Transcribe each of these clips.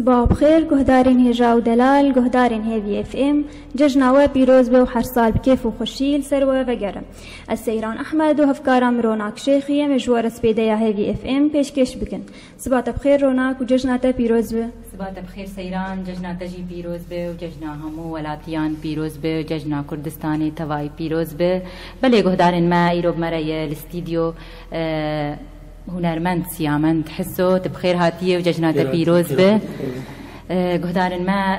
صباح بخير گهدارین هجا و دلال گهدارین هیوی اف ام ججنا و پیروز به و هر سال بکیف و خوشیل سر و وگرم السیران احمد و هفکارم روناک شیخی مجوار سپیده یا هیوی اف ام پیشکش بکن صباح بخیر روناک و ججنا تا پیروز به صباح بخیر سیران ججنا تجی پیروز به و ججنا همو ولاتیان پیروز به و ججنا کردستانی توای پیروز به بله گهدارین ما ایروب مرای الاستیدیو هنرمند سیامند حسو تبخير هاتيه وججنا تبيروز به گهدارن ما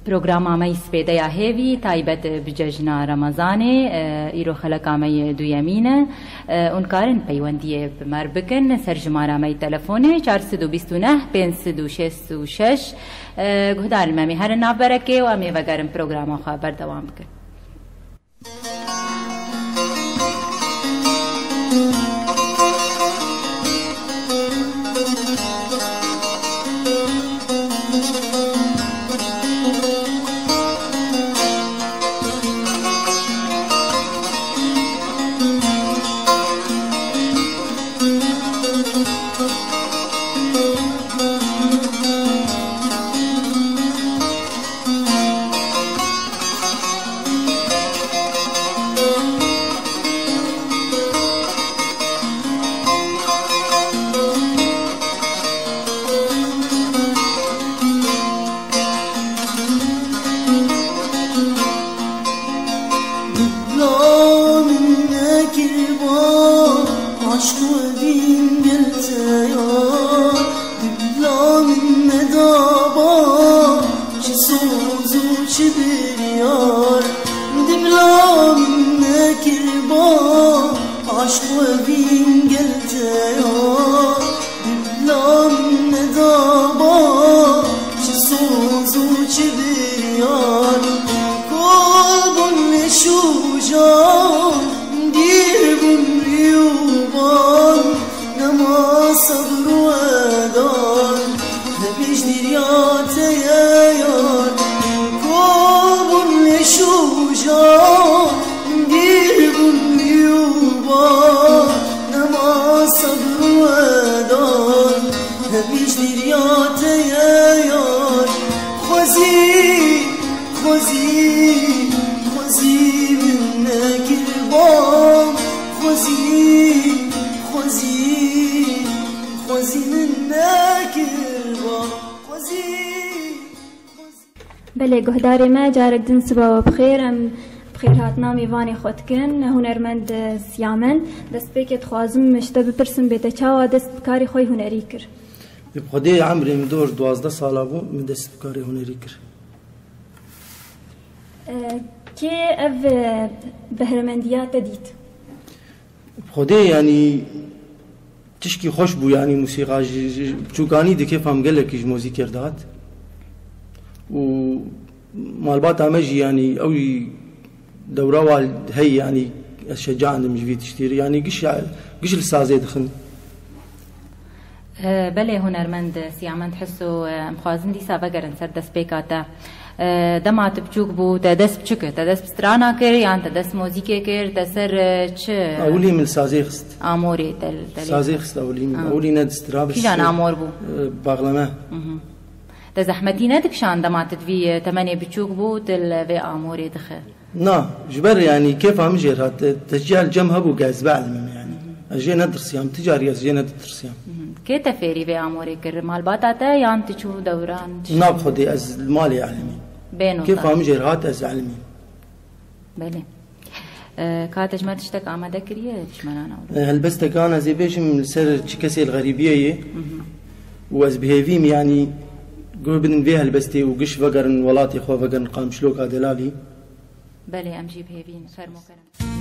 پروگراما مي سپیده یا هیوی تایبت بججنا رمضانه ایرو خلقا مي دو يمينه اونکارن پیوندی بمر بکن سرجمارا مي تلفونه 429 566 گهدارن ما هر ناف برکه و امی وگرم پروگراما خبر دوام بکن بله گهدار ما جارك دن صباح بخير ام بخير هاتنا میوانی خود کن هنرمند سیامن دست بکت خوازم مشته بپرسم بیتا چاوا دست بکاری خوی هنری کر بخدي عمري مدور 12 ساله بو من دست بکاری هنری کر كي اف بهرمنديات ديت بخدي يعني تشكي خوش بو يعني موسيقى چوكاني دي كيف هم قال لك موزيك كردات و مالبات عمجي يعني أوي دورة والد هي يعني الشجاع عندهم جفيت تشتري يعني قش السازي دخن بله هنرمند سیامند حسو مخوازن دی سابقرن سر دست بیکاتا دمات بچوک بو تدست بچوکه تدست بسترانا کر یان تدست موزیکه کر تسر چه اولی من سازی خست آموری سازی خست اولی ندست رابس کی جان آمور بو باغلمه تزحمتي ندك شان دمات في تمانية بتشوك بو تل في آموري دخل نا جبر يعني كيف هم جيرات تشجيع الجمهة بو جاز بعلم يعني أجي ندرس يام تجاري أجي ندرس يام كي تفيري في آموري كر مال باتا يان تشو دوران نا بخدي أز المالي علمي بينو كيف هم جيرات أز علمي بله كاتج ما تشتك آماده كريه بشمانا هل بس تكانا زي بيش من سر تشكسي الغريبية وأز بهيفيم يعني قول بدن فيها البستي وقش فقرن ولاتي خو فقرن قام شلوك دلالي بلي أمجيب هيفين فرمو كرم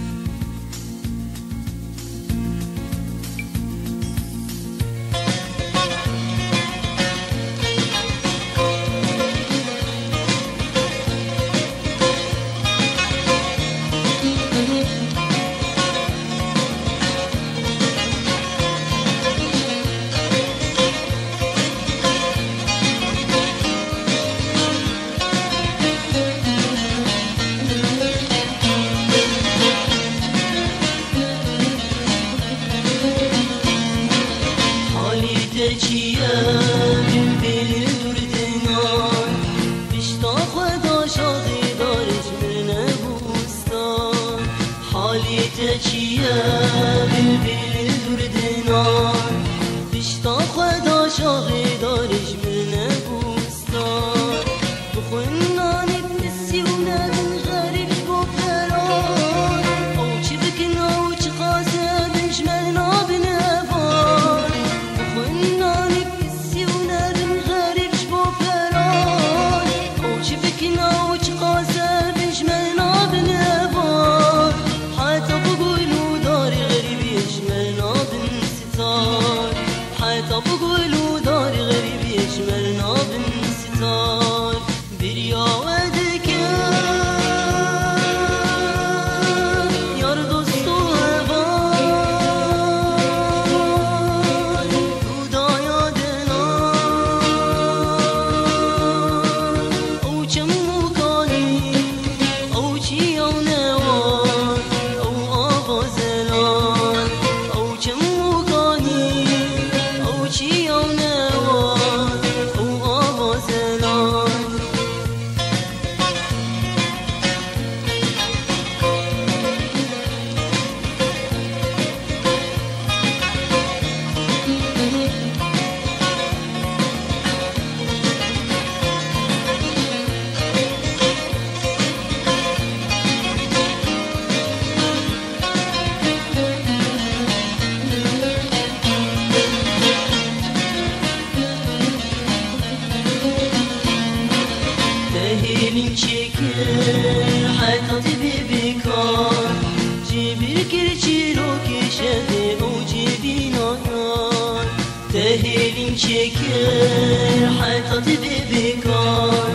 شکر حتی ببکار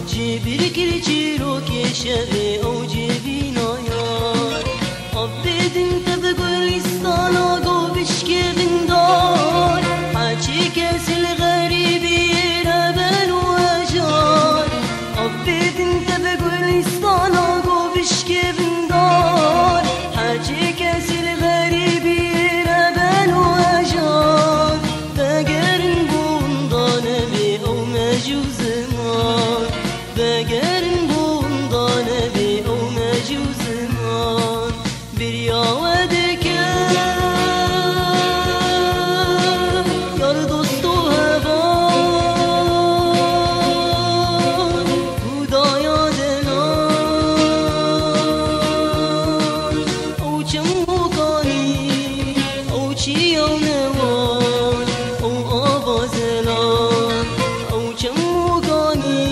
جبر کرچی رو که شبه او جبی نایار آب بدین تب گلستان آگو بشکه بندار حچی کسی الغریبی ربن و اجار آب بدین تب گلستان آگو بشکه بندار حچی کسی الغریبی ربن و اجار بگرن بوندانه بی او مجوز مان بگرن بوندانه بی او مجوز مان بریا ودکه یار دوست و هوان خدایا دلان او چمو کانی او چی او نوان او آوازلان او چمو کانی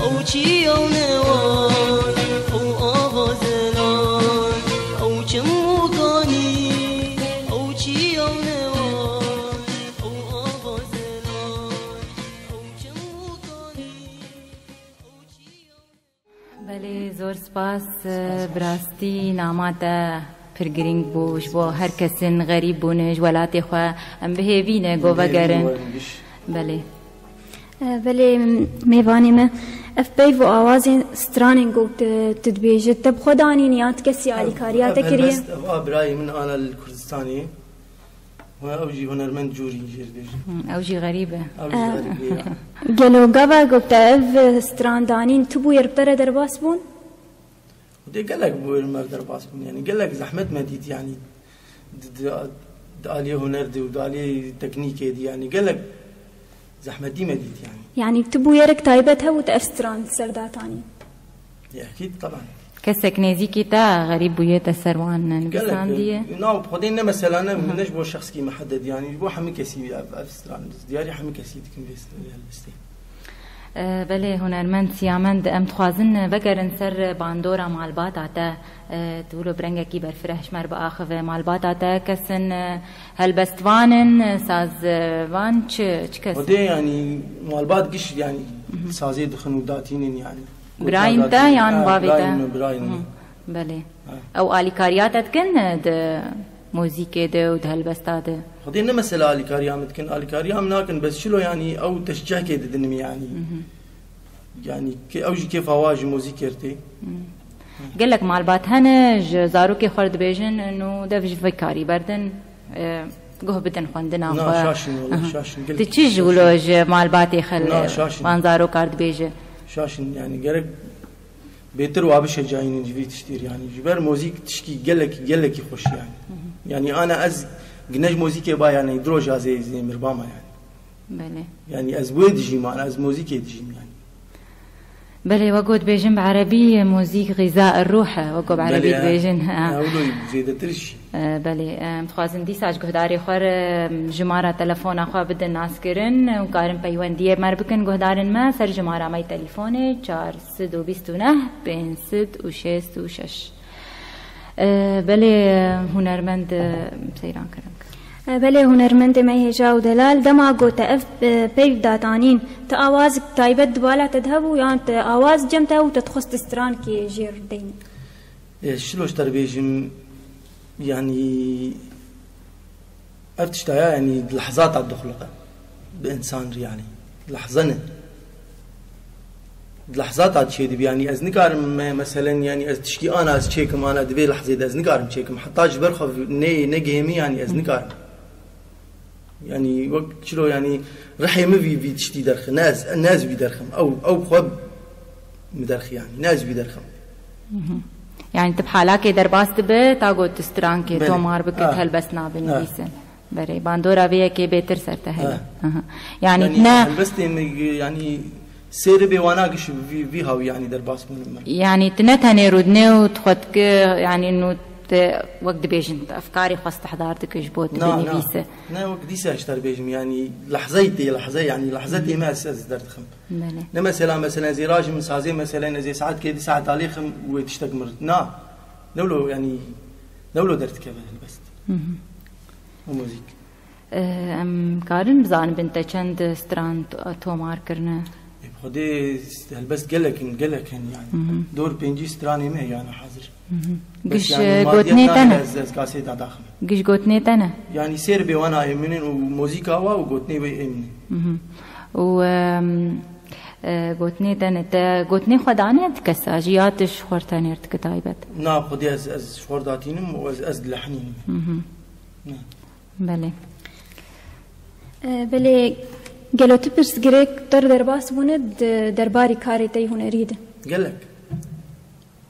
او چی او نوان او آوازلان او چمو کانی او چی او نوان او آوازلان او چمو کانی او چی او بله زور سپاس براستی ناماتا پرگرینگ بوش با هر کسین غریب بونش ولاتی خواه ام بهیوینه گو وگرن بله بله میوانی ما اف بیو آوازی سترانین گو تدبیجه تب خدانی نیات کسی آلیکاریات کریه برای من أنا الكردستاني وأوجي هنرمند جوري جير بيجي اوجی غریبه أوجي غريب گلو گوا گفته اف ستراندانین تبو یربتره در باس بون ودي قال لك بو المقدر باسكم يعني قال لك زحمت مديت يعني دالي هنر دي ودالي تكنيكي دي يعني قال لك زحمت دي مديت يعني يعني تبو يرك تايبتها وتأف ستراند سرداتاني أكيد طبعا کسک نزیکی تا غریب بویت سروان نبسان دیه نعم خدينا مثلا أنا منش بو شخص كي محدد يعني بو حمي كسي أفستران دياري حمي كسي تكن بيستي بله هنرمند سیامند ام تخوازن وگرن سر باندورا مالبات آتا تولو برنگکی برفرهش مر با آخو مالبات آتا کسن هلبستوانن سازوان چه کس؟ ودي يعني مالبات قش يعني سازي دخنو داتينين يعني براين تا يعني بابي تا براين بله او آلیکاریاتت کن ده موزیک ده و ده هلبستا ده خدينا مثلا آليكاريام تكن آليكاريام ناكن بس شلو يعني أو تشجع كده دنمي يعني أوجي كيف أواجه موزيكيرتي قال لك مالبات هنج زاروكي خرد بيجن انه ده في كاري بردن قه بدن خوندنا نا شاشن والله شاشن تشي جولوج مالباتي خل شاشن. وانزارو كارد بيجه شاشن يعني قالك بيتر وابش جايين جبي تشتير يعني جبر موزيك تشكي قال لك يخش يعني أنا أز جناج موزيكي با يعني دروجا زي مرباما يعني بله يعني أز ويد جيم أنا أز موزيكي جيم يعني بله وقود بيجن بعربي موزيك غذاء الروح وقو بعربي بيجن أولو زيادة ترش بله متخوازن دي ساج قهداري خور جمارة تلفون أخوة بدن ناس كرن وقارن بيواندية مر بكن قهدارن ما سر جمارة ماي تلفوني 429 566 بله هنرمند سيران كرم بله هنرمند ما هجا ودلال دما گو تأف بيف داتانين تأواز تايبت دبالا تذهبوا يعني تأواز جمتا وتتخص تستران كي جير دين شلوش تربيجم يعني أفتشتها يعني لحظات على الدخلقة بإنسان يعني لحظة لحظات على شيء يعني از نكارم مثلا يعني از تشكي أنا از شيكم أنا دبي لحظة از نكارم شيكم حتى جبرخف نجيمي يعني از نكارم يعني وقت شلو يعني رح يمي في تشتي درخ ناس بيدرخم أو خب مدرخ يعني ناس بيدرخم يعني تبحالاكي درباس تبه تاغو تسترانكي تومار بكت هلبس نابن بيسن بري باندورا بيه كي بيتر سرتها يعني تنا هلبس يعني سير بيواناقش في هاو يعني درباس من يعني تنتني رودني وتخدك يعني انه وقت بيجن افكاري خاص حضارتك جبوت بنفيسه نا وقت ديسه اشتر بيجم يعني لحظه يعني لحظتي ما درت خم مثلا زي راجل مسازي مثلا زي ساعات كده ساعه عليخم وتشتق مرت لولو يعني لولو درت كذا بس وموزيك ام کارن بزان بنت چند ستران تومار کرنه خدي هلبس قلكن يعني دور بينجي ستراني ما يعني حاضر قش قوتني تنا كاسيت داخل قش قوتني تنا يعني سير بي وانا يمنن وموسيقى وقوتني بي يمنن و قوتني تنا قوتني خدانه كساجياتش خورتانير كتايبت نعم خدي از شورداتينم واز لحنين بله بله قالوا تبرس جريك در درباس بوند درباري كاريتي هنريد قال لك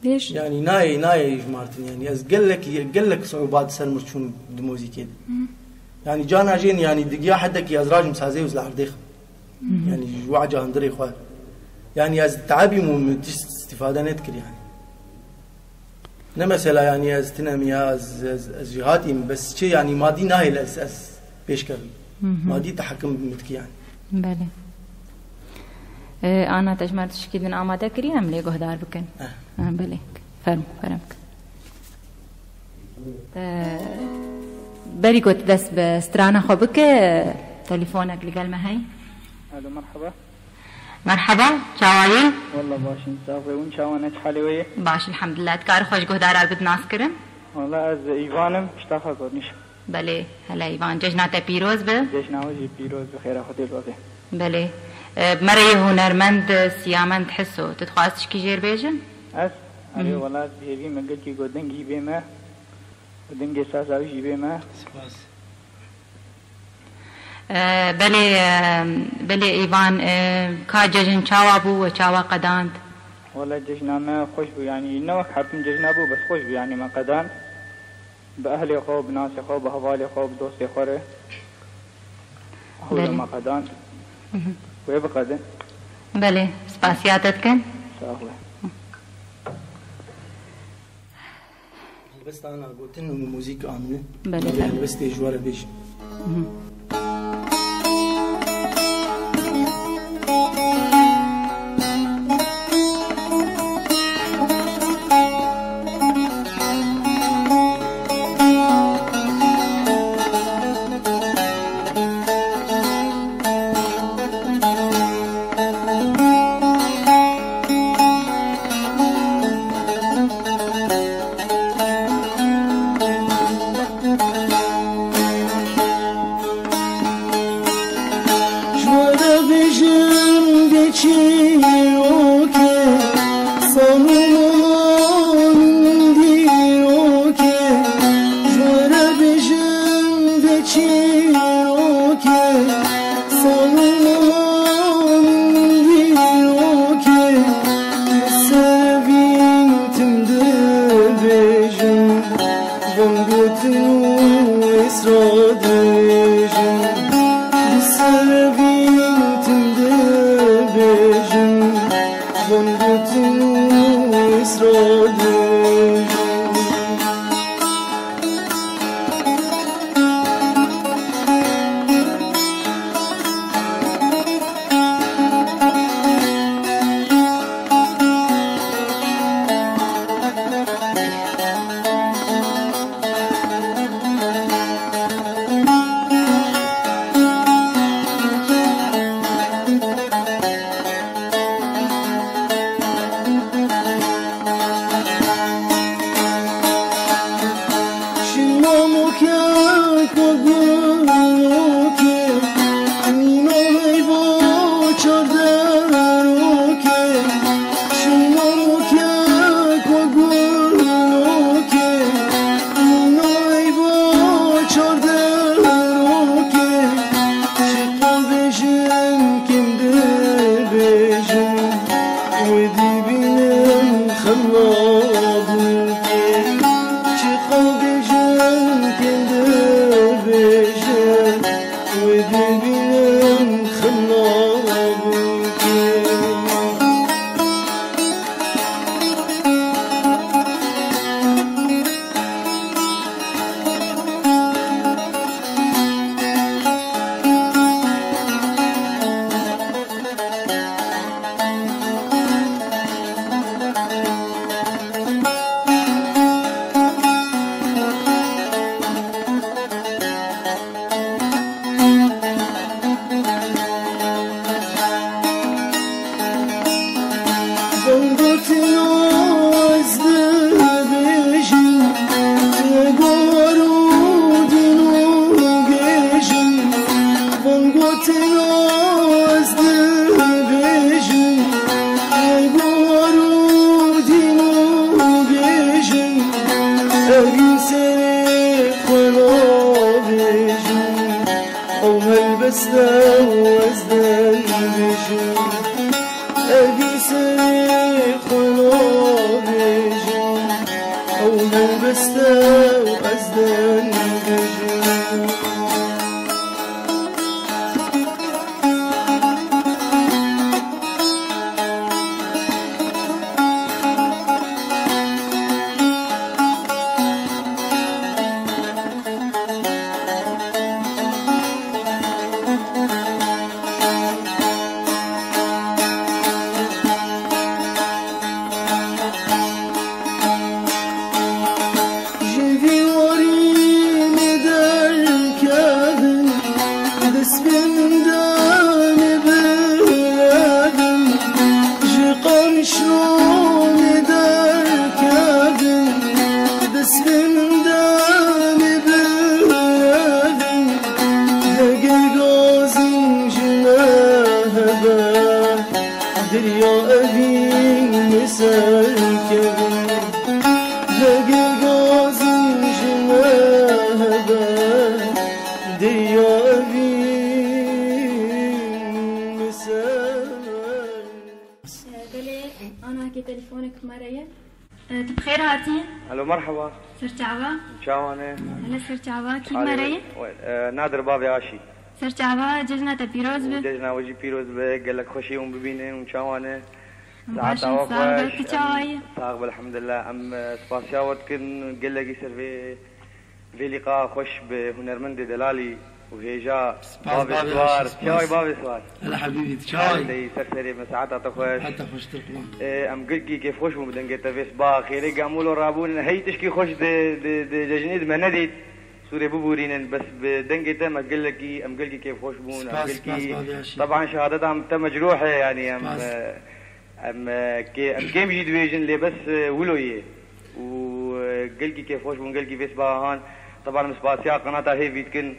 ليش؟ يعني ناي جمارتن يعني از قال لك صعوبات سرمرشون دموزيكي يعني جانا جين يعني دقيقة حدك يا زراج مسازي وزل عرديخ يعني وعجة هندري خوار يعني از تعبي مو استفادة نتكر يعني نمثلا يعني از تنامي از جهاتي بس شيء يعني مادي ناهي الأس بيشكل مادي تحكم بمتكي يعني بله أنا تجمع تشكيل من آماده كريم أم ليه قهدار بكن بله فرمك بري قلت بس بسترانا خبك تليفونك لقال ما هي الو مرحبا شاوائي والله باش نسافر وين شاوانك حالي ويا باش الحمد لله تكار خوش قهدار عبد ناس كرم والله از ايوانم اشتاق قرنيش بله هلا ايوان جشنات پیروز به جشناوي پیروز بخير خدي الوقت بله مري هنرمند سيامند تحسو تتخواست كي جير بيجن اس اري والله بيبي مگل کی گودنگی به ما گودنگی سازاوی جی به ما بله ايوان کا جشن چاوا بو و چاوا قداند والله جشنا ما خوش بو يعني نوك حتم جشنا بو بس خوش بو يعني ما قداند بأهلي خو بناسي خو بهوالي خو بدوستي خوره هو ما قدان ويبقى بله سپاسياتت كن سهله بس انا قلت انه الموسيقى عامله بله بس تجوار بيش بسته از دل بجم اگی سری خلا بجم او بسته از دل بجم بخير هاتين الو مرحبا سرچاوا شاوانه هلا سرچاوا کی مرای نادر بابی عاشی سرچاوا ججنا پیروز به ججنا وجی پیروز به گلک خوشی اون ببینه اون شاوانه ساعت اوقاش تشاوي طاق الحمد لله ام سباسياوت كن گلگی سر في لقاء خوش بهنرمند دلالي وهيجا بابي سوار شاوي بابي سوار هلا حبيبي شاوي دي سرسري مساعات تخوش حتى خوش تقوم ام قلقي كيف خوش بدن تفيس با خيري قامولو رابون هي تشكي خوش دي ججنيد منديت سوري ببورين بس بدنجي تم قلقي ام قلقي كيف خوش بون ام قلقي طبعا شهادتها تم مجروحه يعني ام كيم جي ديفيجن اللي بس ولويه وقلقي كيف خوش بون قلقي فيس باهان طبعا مسباسيا قناتها هي فيتكن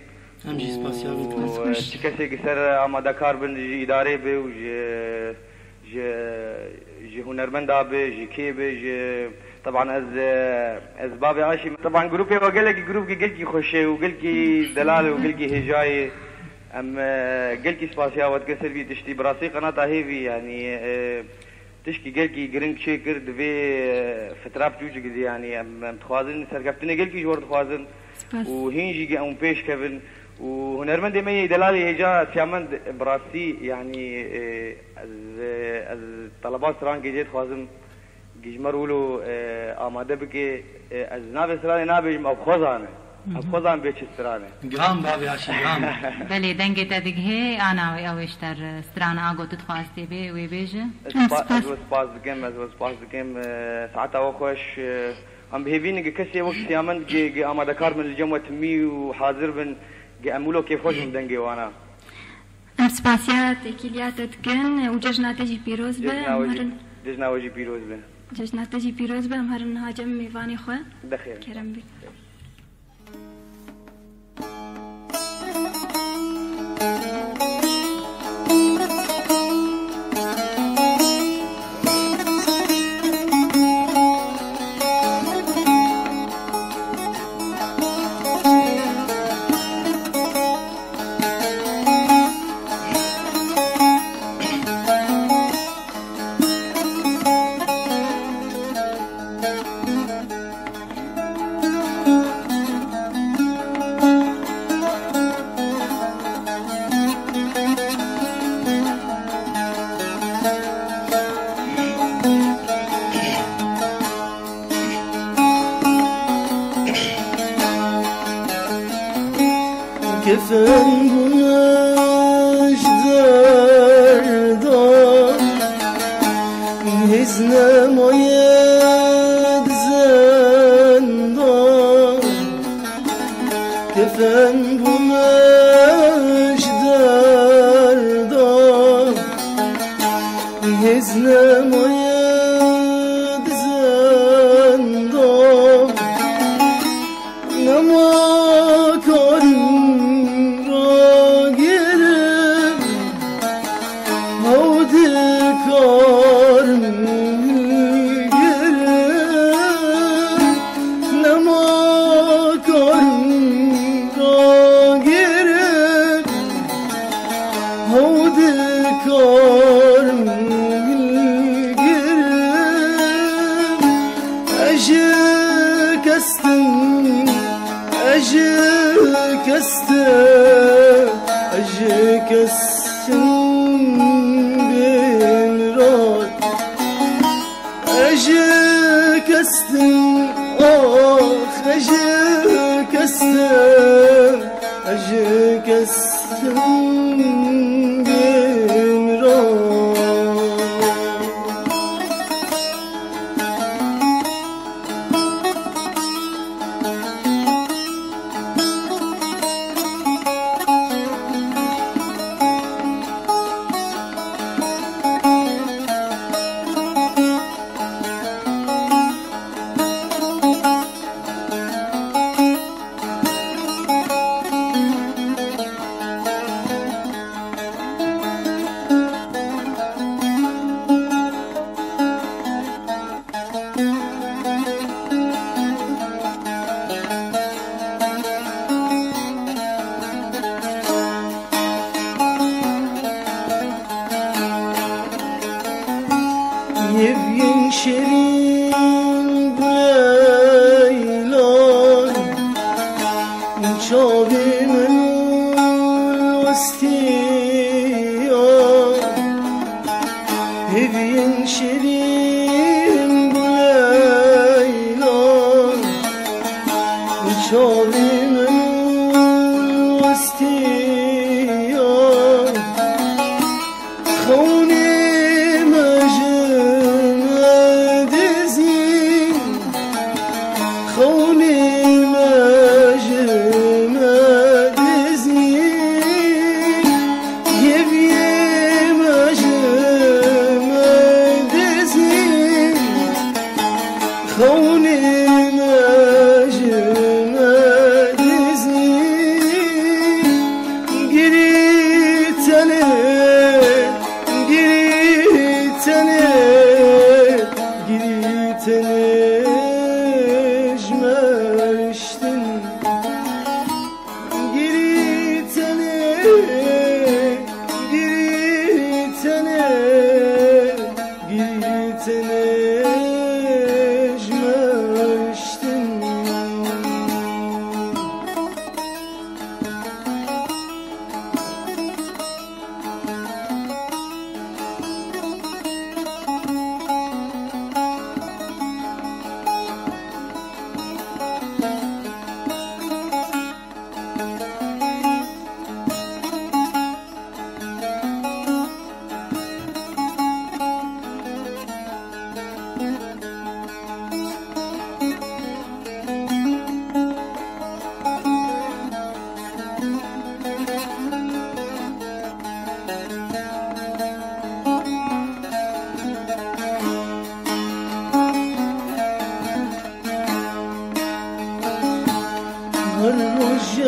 امجي سباسيا تكسي قصر اما دكار بن جي اداري بي وج جي هنرمند ابي جي كيبي جي طبعا از بابي عاشي طبعا جروبي وقلقي جروبي قلقي خوشي وقلقي دلال وقلقي هجاي ام قلقي سباسيا وتكسر في تشتي براسي قناتها هي في يعني تشكي قلقي جرينك شيكر دفي فتراب جوجي قدي يعني ام تخوازن سرقفتني قلقي جور تخوازن وهينجي ام بيش كيفن وهنرمند مي دلالي هجا سيامند براسي يعني الطلبات سران جيت خوازم جيجمرولو آماده بكي از نابي سراني نابي اب خوزانه اب خوزان بيش سرانه جرام بابي عشي جرام بله دنگه تدگه انا و اوشتر ستران آگو تتخواستی بي وي بيجه سپاس دكم ساعتها وخوش ام بهيفين كسي وقت سيامن جي آماده كار من الجمعة تمي وحاضر بن جي امولو كيف خوش من دنگه وانا سپاسيات كيليات تكن وججنا تجي بيروز به ججنا وجي بيروز به ججنا تجي بيروز به مهرن هاجم ميفاني خو دخير كرم بي كفن بناش دردان هزنا مايد زندان كفن بناش دردان هزنا مايد زندان نما كارم يبين شيرين بليلان شابي من الوستيان يبين شيرين بليلان شابي من الوستيان خوني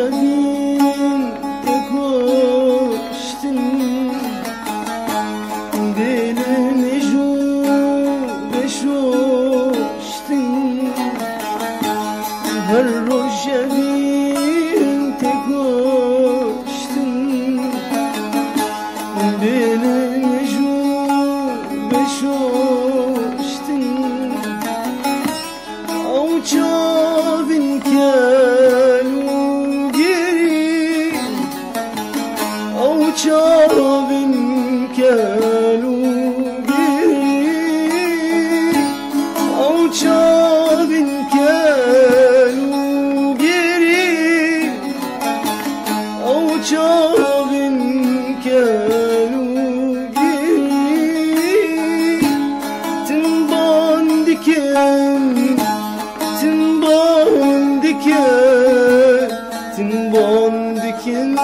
الرجالين تكوشتن بين النجوم بشوشتن الرجالين تكوشتن بين النجوم بشوشتن أو شافن شابن كانوا قريب أو شابن كانوا قريب أو شابن كانوا قريب تنبان دكان تنبان دكان تنبان دكان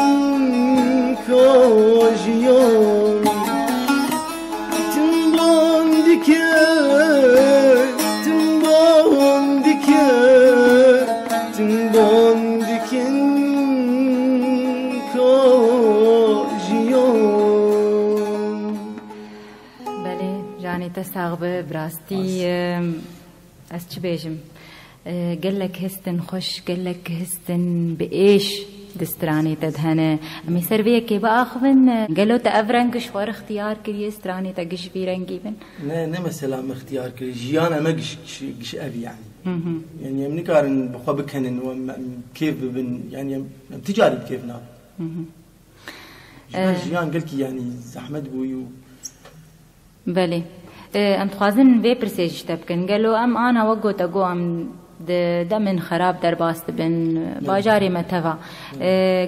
كاجيان تنبان دكان تنبان دكان تنبان دكان كاجيان. بله جانی تساغبه براستی از چی بیجم قلك هستن خوش قلك هستن بإيش دستراني تدهنه أمي سربيه كي بأخذن قالوا تأفرنقش فار اختيار كري استراني تقش في رنقي بن نه مثلا اختیار کردی جیان اما گش ابی يعني من كارن بخوا بكنن وكيف بن يعني تجاري بكيف نار جيان قال كي يعني زحمت بويو بله ام تخوازن وی پرسیج تبکن گلو ام آنا وگو تگو ام دمن خراب در باست بن باجاری متوا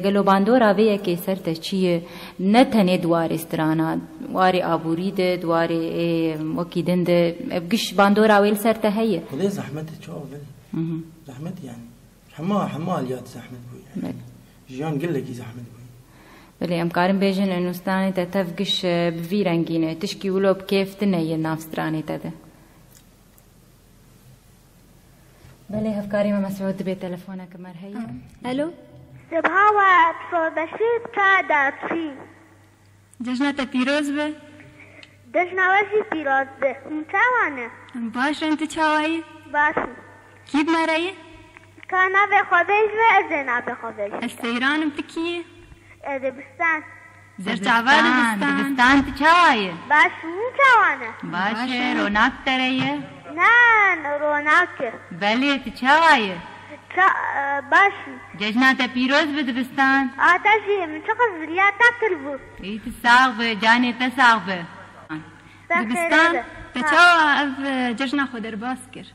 گلو باندورا وی که سرته چیه نه تنه دوار استرانا واری آبوری ده دواری وکیدن ده بگش باندورا ویل سرته هیه خدای زحمت چاو بله زحمت يعني حماليات زحمت بوي يعني جيان قال لك زحمت بوي بله ام کارم بیجن انو سترانی تا تفگش بوی رنگینه تشکی ولو بکیف تنه ناف سترانی تا ده بله هفکاری ما مسعود به تلفونه کمر هی الو صبحا و اطفال بشید تا داتری جشنت پیروز به دشنوشی پیروز به متوانه باش انت چاوایی باشی کی بمرایی کانا به خودش و ازنا به خودش السيران بتكيه دبستان زرتعبال دبستان تچاوایی باش متوانه باشه رونق تریه نه رونق بله تچاوایی باشی جشنات پیروز به دبستان آتشی من چقدر زریات تلبو ایت ساغ به جانی تساغ به دبستان تچاوا اف جشنا خود درباس کر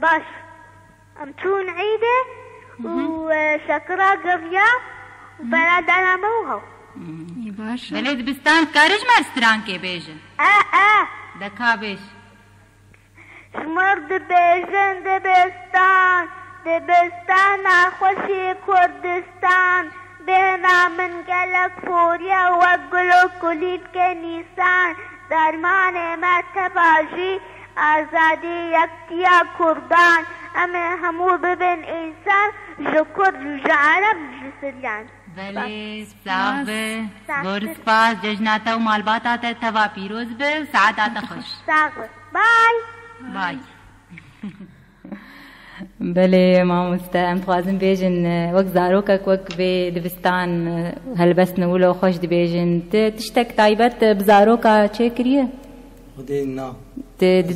باش امتون عيده وشكرا قرية وبلد أنا موهو باش بله دبستان کارش مرستران که بیجن دکا بیش شمر دبیجن دبستان خوشی کردستان بهنا من گلک فوریا و گلو کلید که نیسان درمان مرتباجی آزادی یکتیا کردان اما همو ببین انسان جکر جعرب جسریان بله ساغبه گور سپاس جشناتا و مالباتا تا توا پیروز به ساعتاتا خوش ساغبه بای بای بله ما مستهم خوازم بیجن وقت زاروکک وقت به دبستان هلبس نولو خوش دبیجن تشتک تایبت بزاروکا چه کریه؟ خدای نا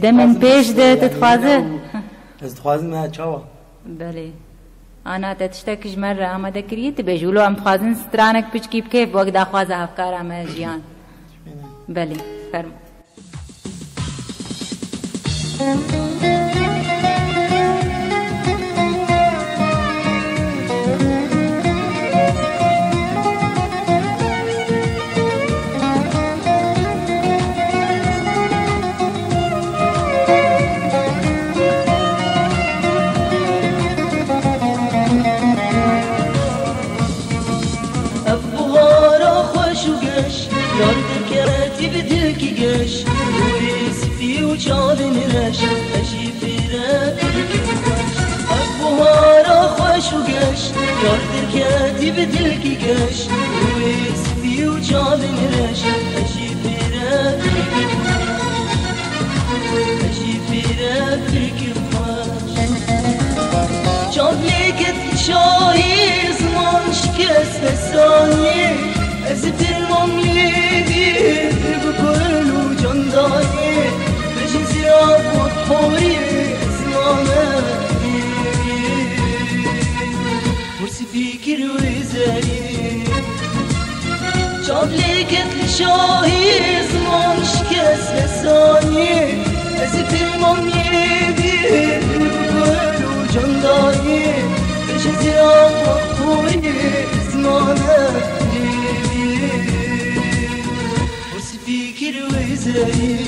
دمن پیش ده تتخوازه از تخوازم ما چاوا بله انا تشتكش مرة اما دكريت بيجولو ام تخوازن سترانك بچكي بكيف وقت اخوازه افكار اما جيان بله فرم وشالنش أجي فراق أبوهارا خوش وقش ياردر كاتي بدلكي قش ويسفي وشالنش أجي فراق الكفاش شابليكت شاهي زمان شكس فساني أزت الممليدي بكل وجنداني زياب وطوري زماني ورسي فكر وزاري شابليكت لشاهي زمان شكس لساني أزت المميدي بكل وجنداني زياب وطوري زماني ورسي فكر وزاري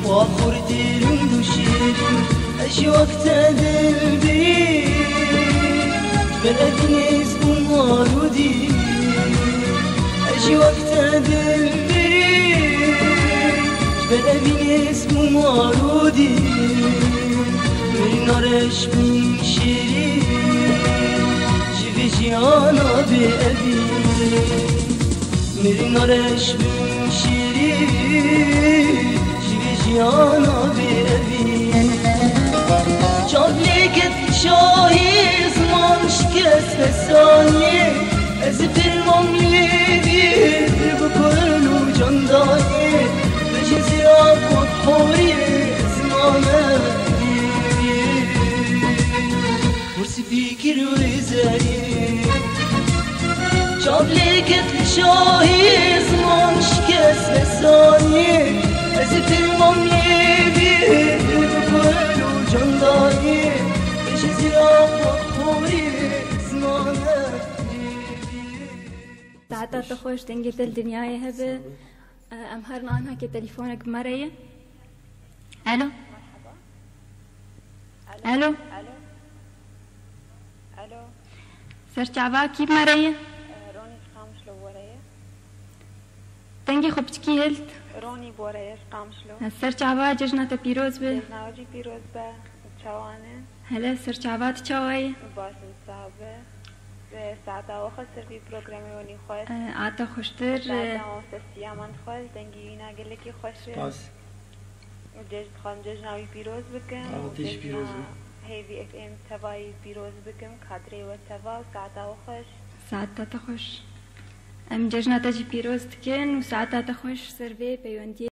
وآخر ديرن دوشيرن أجي وقت قلبي بلدني اسم مارودي أجي وقت قلبي ببین اسم مارودی مرینارش بین شیری جوی جیانا ببی مرینارش بین شیری جوی جیانا ببی جابلیکت شاهی زمان شکست فسانیه از فرمان لیبی بکلو جاندانیه بجزی آبود حوری زمانه مرسی فکر و زری جابلیکت شاهی زمان شکست فسانیه از فرمان لیبی بکلو جاندانیه بجزی آبود حوری زمانه ساعتها خوش دنگت الدنيا هبه ام هرنا عنها كي تليفونك مرية. الو الو الو سرت عباكي مرية روني قامشلو ورايا تنجي خبتكي هلت روني بورايا قامشلو سرت عبا ججنة بيروز به ناوجي بيروز با تشاوانه هلا سرت عبات تشاوي باسن صاحبه ساعتا وقت سربي بروجرامي وني خوش عاتا خوشتر ساعتا وسسيا من خوش دنگينا قلكي خوش باس وجج خان ججناوي بيروز بكم تيش بيروز هيفي اف ام تباي بيروز بكم كادري وتبا ساعتا وخش ساعتا تخوش ام ججنة تجي بيروز تكن وساعتا تخوش سربي بيوندي